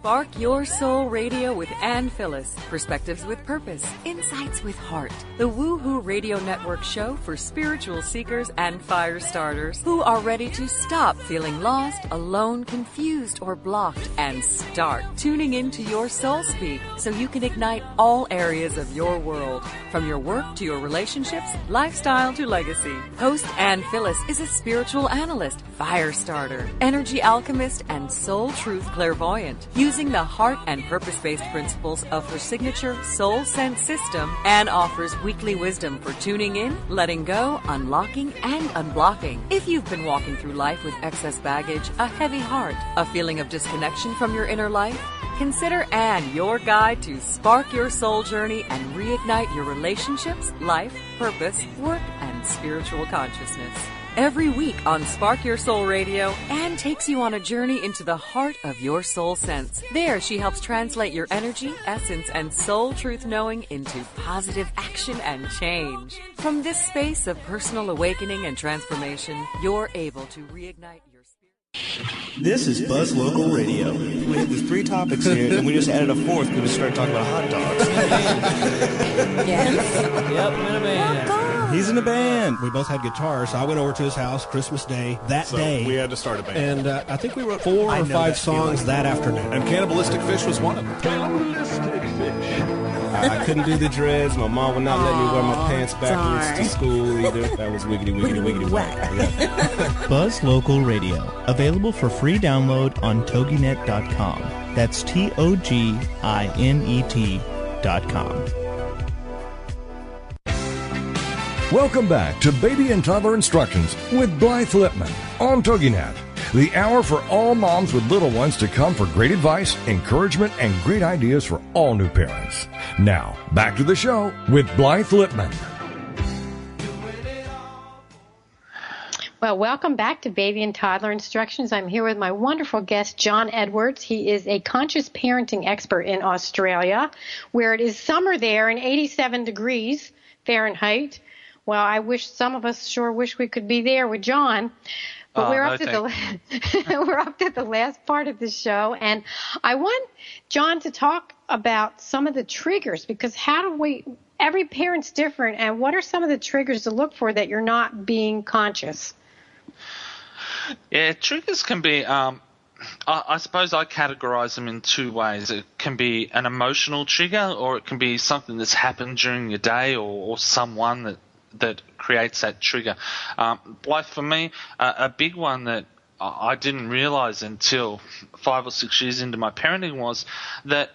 Spark Your Soul Radio with Ann Phyllis. Perspectives with purpose. Insights with heart. The Woohoo Radio Network show for spiritual seekers and fire starters who are ready to stop feeling lost, alone, confused, or blocked and start tuning into your soul speak so you can ignite all areas of your world, from your work to your relationships, lifestyle to legacy. Host Ann Phyllis is a spiritual analyst, fire starter, energy alchemist, and soul truth clairvoyant. Using the heart and purpose-based principles of her signature Soul Sense system, Anne offers weekly wisdom for tuning in, letting go, unlocking, and unblocking. If you've been walking through life with excess baggage, a heavy heart, a feeling of disconnection from your inner life, consider Anne your guide to spark your soul journey and reignite your relationships, life, purpose, work, and spiritual consciousness. Every week on Spark Your Soul Radio, Anne takes you on a journey into the heart of your soul sense. There, she helps translate your energy, essence, and soul truth knowing into positive action and change. From this space of personal awakening and transformation, you're able to reignite your spirit. This is Buzz Local Radio. There's 3 topics here, and we just added a 4th. We just started talking about hot dogs. Yes. Yep, man. Oh, God. He's in the band. We both had guitars, so I went over to his house Christmas Day day. We had to start a band. And I think we wrote 4 or 5 songs that afternoon. And Cannibalistic Fish was one of them. Cannibalistic Fish. I couldn't do the dreads. My mom would not let me wear my pants backwards to school either. That was wiggity whack. Yeah. Buzz Local Radio. Available for free download on toginet.com. That's TOGINET.com. Welcome back to Baby and Toddler Instructions with Blythe Lipman on TogiNet, the hour for all moms with little ones to come for great advice, encouragement, and great ideas for all new parents. Now, back to the show with Blythe Lipman. Well, welcome back to Baby and Toddler Instructions. I'm here with my wonderful guest, John Edwards. He is a conscious parenting expert in Australia, where it is summer there and 87 degrees Fahrenheit. Well, I wish some of us sure wish we could be there with John. But we're up to the last part of the show, and I want John to talk about some of the triggers, because every parent's different, and what are some of the triggers to look for that you're not being conscious? Yeah, triggers can be, I suppose I categorize them in 2 ways. It can be an emotional trigger, or it can be something that's happened during your day, or someone that creates that trigger. Like for me, a big one that I didn't realize until 5 or 6 years into my parenting was that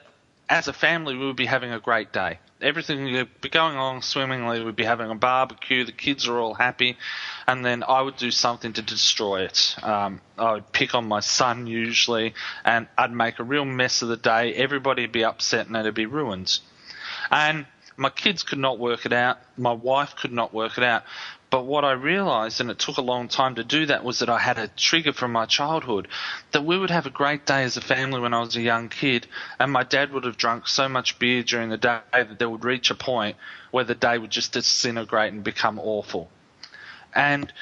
as a family we would be having a great day. Everything would be going along swimmingly. We'd be having a barbecue. The kids are all happy. And then I would do something to destroy it. I would pick on my son usually, and I'd make a real mess of the day. Everybody would be upset and it'd be ruined. And my kids could not work it out. My wife could not work it out. But what I realized, and it took a long time to do that, was that I had a trigger from my childhood, that we would have a great day as a family when I was a young kid, and my dad would have drunk so much beer during the day that there would reach a point where the day would just disintegrate and become awful. And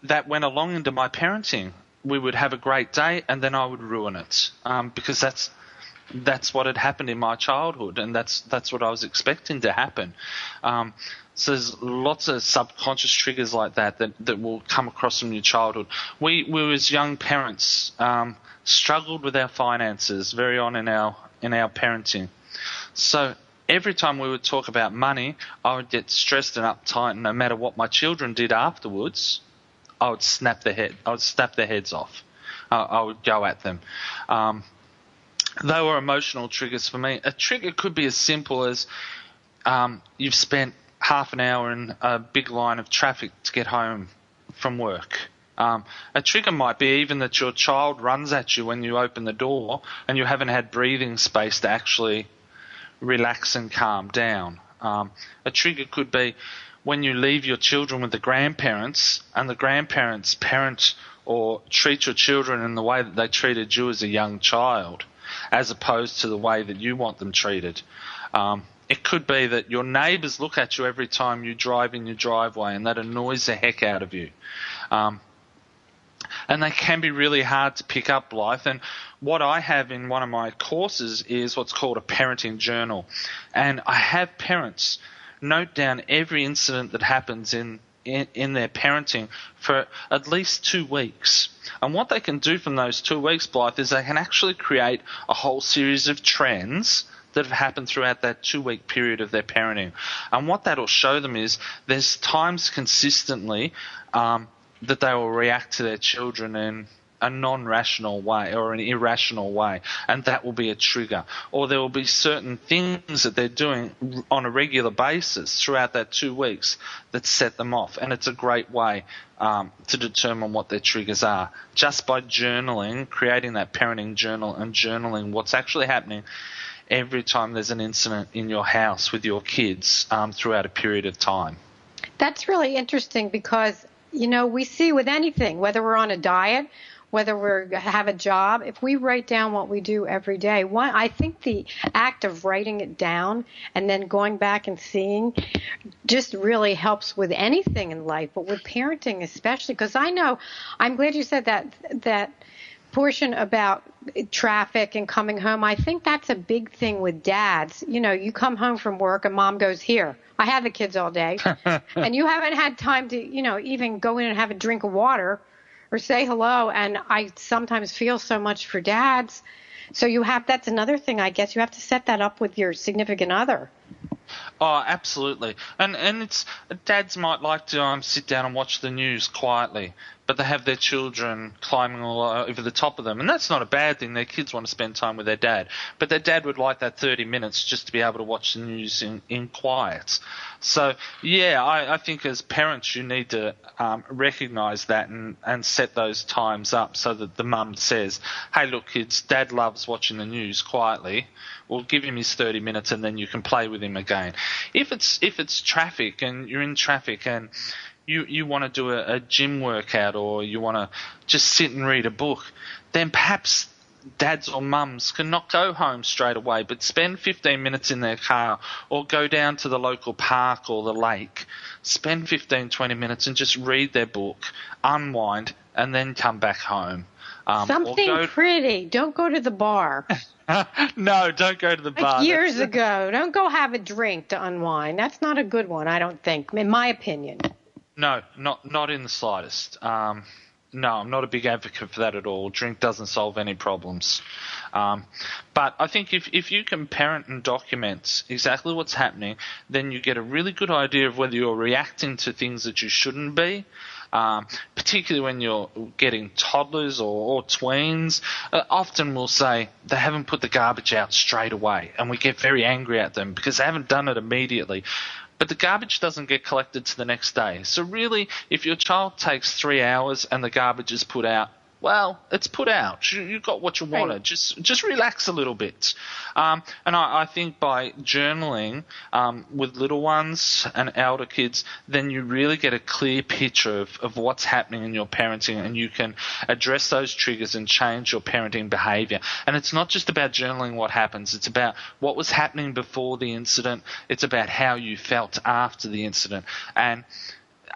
that went along into my parenting. We would have a great day, and then I would ruin it, because that's what had happened in my childhood, and that's what I was expecting to happen. So there's lots of subconscious triggers like that will come across from your childhood. We as young parents struggled with our finances very on in our parenting. So every time we would talk about money, I would get stressed and uptight, and no matter what my children did afterwards, I would snap their heads off. I would go at them. They were emotional triggers for me. A trigger could be as simple as you've spent half an hour in a big line of traffic to get home from work. A trigger might be even that your child runs at you when you open the door and you haven't had breathing space to actually relax and calm down. A trigger could be when you leave your children with the grandparents and the grandparents parent or treat your children in the way that they treated you as a young child, as opposed to the way that you want them treated. It could be that your neighbours look at you every time you drive in your driveway, and that annoys the heck out of you. And they can be really hard to pick up, Blythe. And what I have in one of my courses is what's called a parenting journal. And I have parents note down every incident that happens in their parenting for at least 2 weeks. And what they can do from those 2 weeks, Blythe, is they can actually create a whole series of trends that have happened throughout that 2-week period of their parenting. And what that'll show them is there's times consistently that they will react to their children in a non-rational way or an irrational way, and that will be a trigger. Or there will be certain things that they're doing on a regular basis throughout that 2 weeks that set them off, and it's a great way to determine what their triggers are, just by journaling, creating that parenting journal and journaling what's actually happening every time there's an incident in your house with your kids throughout a period of time. That's really interesting because, we see with anything, whether we're on a diet, whether we have a job, if we write down what we do every day, I think the act of writing it down and then going back and seeing just really helps with anything in life, but with parenting especially, because I'm glad you said that portion about traffic and coming home, I think that's a big thing with dads. You know, you come home from work and mom goes, here, I have the kids all day. And you haven't had time to, you know, even go in and have a drink of water or say hello. And I sometimes feel so much for dads. So that's another thing, I guess. You have to set that up with your significant other. Oh, absolutely. And it's dads might like to sit down and watch the news quietly, but they have their children climbing all over the top of them. And that's not a bad thing. Their kids want to spend time with their dad. But their dad would like that 30 minutes just to be able to watch the news in quiet. So, yeah, I think as parents you need to recognise that and set those times up so that the mum says, hey, look, kids, Dad loves watching the news quietly. We'll give him his 30 minutes and then you can play with him again. If it's traffic and you're in traffic and you want to do a gym workout or you want to just sit and read a book, then perhaps dads or mums can not go home straight away but spend 15 minutes in their car or go down to the local park or the lake, spend 15, 20 minutes and just read their book, unwind, and then come back home. Something pretty. Don't go to the bar. No, don't go to the bar. Years ago. Don't go have a drink to unwind. That's not a good one, I don't think, in my opinion. No, not in the slightest. No, I'm not a big advocate for that at all. Drink doesn't solve any problems. But I think if you can parent and document exactly what's happening, then you get a really good idea of whether you're reacting to things that you shouldn't be. Particularly when you're getting toddlers or tweens, often we'll say they haven't put the garbage out straight away, and we get very angry at them because they haven't done it immediately. But the garbage doesn't get collected to the next day. So really, if your child takes 3 hours and the garbage is put out, well, it's put out. You got what you wanted. Right. Just relax a little bit. And I think by journaling with little ones and elder kids, then you really get a clear picture of what's happening in your parenting, and you can address those triggers and change your parenting behavior. And it's not just about journaling what happens. It's about what was happening before the incident. It's about how you felt after the incident. And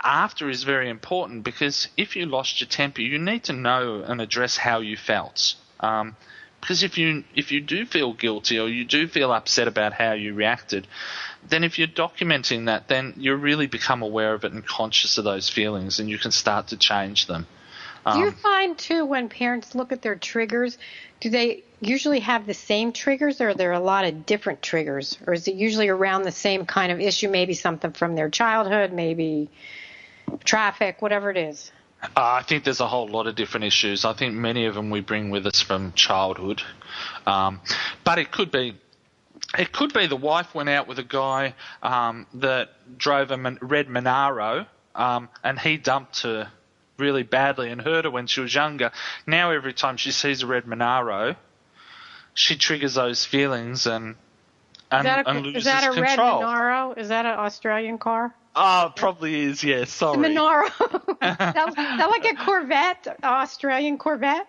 after is very important, because if you lost your temper, you need to know and address how you felt. Because if you do feel guilty or you do feel upset about how you reacted, then if you're documenting that, then you really become aware of it and conscious of those feelings, and you can start to change them. Do you find, too, when parents look at their triggers, do they usually have the same triggers, or are there a lot of different triggers? Or is it usually around the same kind of issue, maybe something from their childhood, maybe traffic, whatever it is? I think there's a whole lot of different issues. I think many of them we bring with us from childhood. But it could be the wife went out with a guy that drove a red Monaro, and he dumped her really badly and hurt her when she was younger. Now every time she sees a red Monaro, she triggers those feelings and loses control. Is that a red Monaro? Is that an Australian car? Oh, it probably is, yeah, sorry. Monaro. that like a Corvette, Australian Corvette?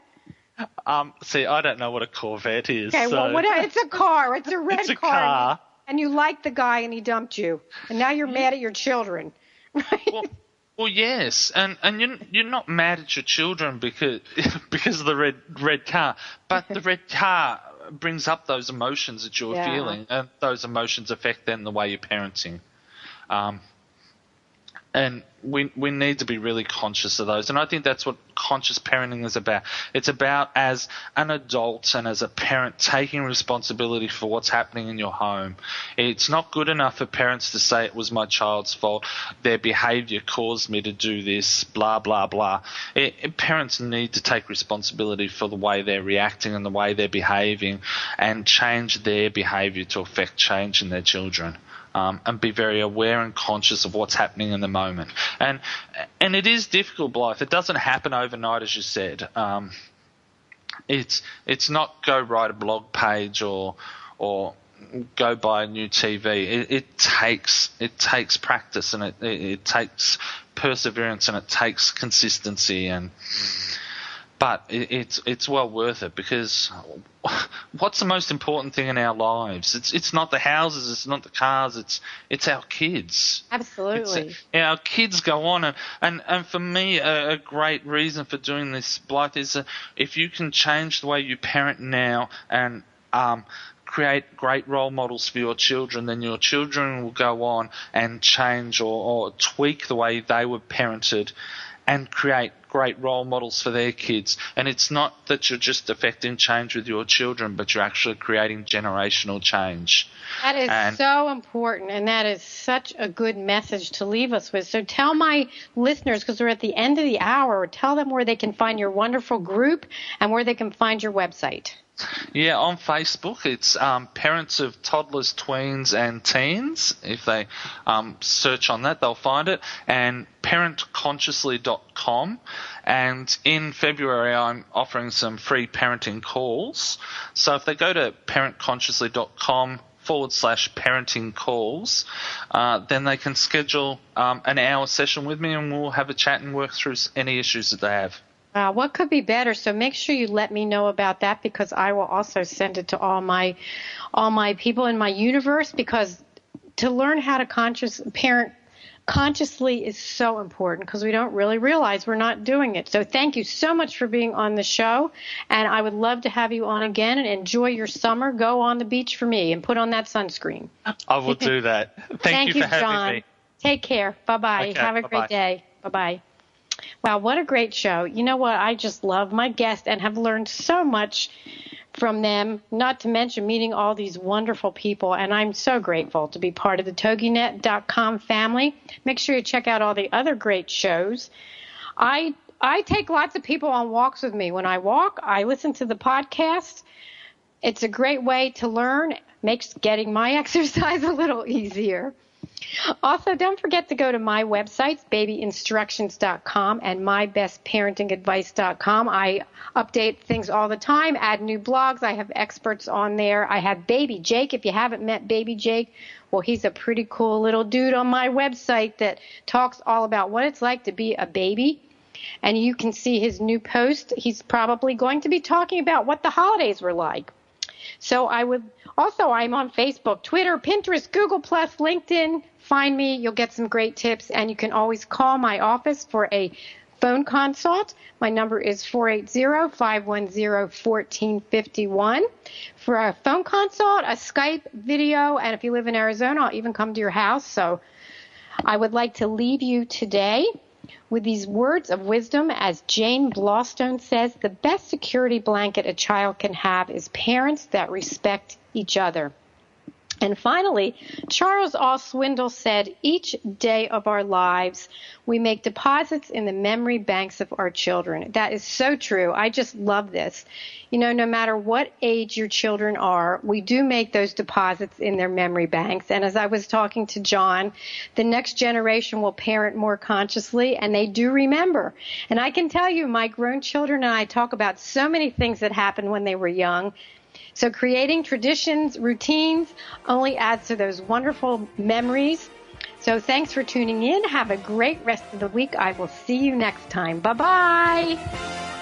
See, I don't know what a Corvette is. Okay, so. well, it's a car. It's a red it's a car. And you like the guy and he dumped you. And now you're mad at your children. Right? Well, yes, and you're not mad at your children because of the red car, but the red car brings up those emotions that you're feeling, and those emotions affect then the way you're parenting. And we need to be really conscious of those. And I think that's what conscious parenting is about. It's about, as an adult and as a parent, taking responsibility for what's happening in your home. It's not good enough for parents to say it was my child's fault, their behavior caused me to do this, blah, blah, blah. Parents need to take responsibility for the way they're reacting and the way they're behaving, and change their behavior to affect change in their children. And be very aware and conscious of what's happening in the moment. And it is difficult, Blythe. It doesn't happen overnight, as you said. It's not go write a blog page or go buy a new TV. It takes practice, and it takes perseverance, and it takes consistency. And But it's well worth it, because what's the most important thing in our lives? It's not the houses, it's not the cars, it's our kids. Absolutely. Our kids go on, and for me, a great reason for doing this, Blythe, is if you can change the way you parent now and create great role models for your children, then your children will go on and change or tweak the way they were parented and create great role models for their kids. And it's not that you're just affecting change with your children, but you're actually creating generational change. That is so important, and that is such a good message to leave us with. So tell my listeners, because we're at the end of the hour, tell them where they can find your wonderful group and where they can find your website. Yeah, on Facebook, it's Parents of Toddlers, Tweens and Teens. If they search on that, they'll find it. And parentconsciously.com. And in February, I'm offering some free parenting calls. So if they go to parentconsciously.com/parenting calls, then they can schedule an hour session with me, and we'll have a chat and work through any issues that they have. What could be better? So make sure you let me know about that, because I will also send it to all my people in my universe, because to learn how to parent consciously is so important, because we don't really realize we're not doing it. So thank you so much for being on the show, and I would love to have you on again, and enjoy your summer. Go on the beach for me and put on that sunscreen. I will do that. Thank you for having John. me. Take care. Bye-bye. Okay, have a great day. Bye-bye. Wow, what a great show. You know what? I just love my guests and have learned so much from them, not to mention meeting all these wonderful people. And I'm so grateful to be part of the TogiNet.com family. Make sure you check out all the other great shows. I take lots of people on walks with me. When I walk, I listen to the podcast. It's a great way to learn. Makes getting my exercise a little easier. Also, don't forget to go to my websites, babyinstructions.com and mybestparentingadvice.com. I update things all the time, add new blogs. I have experts on there. I have Baby Jake. If you haven't met Baby Jake, well, he's a pretty cool little dude on my website that talks all about what it's like to be a baby. And you can see his new post. He's probably going to be talking about what the holidays were like. So I'm on Facebook, Twitter, Pinterest, Google+, LinkedIn. Find me. You'll get some great tips. And you can always call my office for a phone consult. My number is 480-510-1451. For a phone consult, a Skype video, and if you live in Arizona, I'll even come to your house. So I would like to leave you today with these words of wisdom. As Jane Blawstone says, the best security blanket a child can have is parents that respect each other. And finally, Charles R. Swindoll said, each day of our lives, we make deposits in the memory banks of our children. That is so true. I just love this. You know, no matter what age your children are, we do make those deposits in their memory banks. And as I was talking to John, the next generation will parent more consciously, and they do remember. And I can tell you, my grown children and I talk about so many things that happened when they were young. So creating traditions, routines, only adds to those wonderful memories. So thanks for tuning in. Have a great rest of the week. I will see you next time. Bye-bye.